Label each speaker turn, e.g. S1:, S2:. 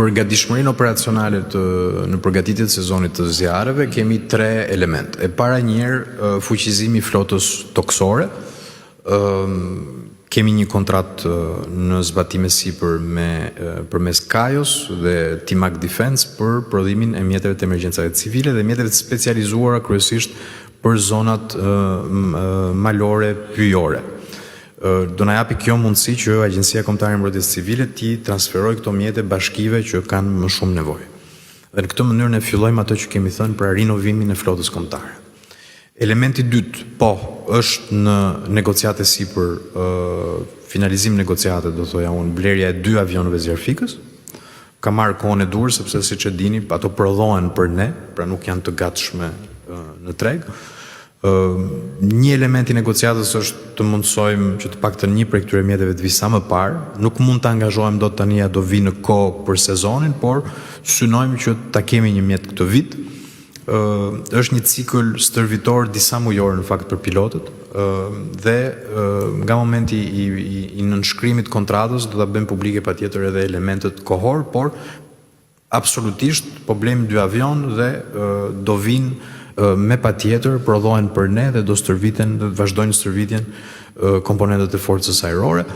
S1: për gatishmërinë operacionale në përgatitje të sezonit të zjarreve kemi 3 elemente. E para njëherë fuqizimi i flotës toksore. Kemi një kontratë në zbatime sipër përmes Kajos dhe Timak Defense për prodhimin e mjeteve të emergjencave civile dhe mjeteve të specializuara kryesisht për zonat malore pyjore. Do na japi kjo mundësi që Agjencia Kombëtare e Mbrojtjes Civile ti transferoj këto mjete bashkive që kanë më shumë nevojë. Dhe në këtë mënyrë ne fillojmë ato që kemi thënë për rinovimin e flotës kombëtare. Elementi dytë, është në negociate sipër finalizim negociate, do thoja unë, blerja e 2 avionëve zjarfikës. Ka marrë kohën e dur sepse siç e dini, ato prodhohen për ne, pra nuk janë të gatshme në treg. Një element i negociatës është të mundsojmë që të paktën një prej këtyre mjeteve të vi sa më parë. Nuk mund të angazhohem dot tani do vi në kohë për sezonin, por synojmë që ta kemi një mjet këtë vit. Është një cikël stërvitor disa mujor në fakt për pilotët dhe nga momenti i nënshkrimit kontratës do ta bëjmë publike patjetër edhe elementet kohor, por absolutisht po blejmë 2 avion dhe do vinë me patjetër, prodhohen për ne dhe do stërviten, do vazhdojnë stërvitjen komponentët e forcës ajrore.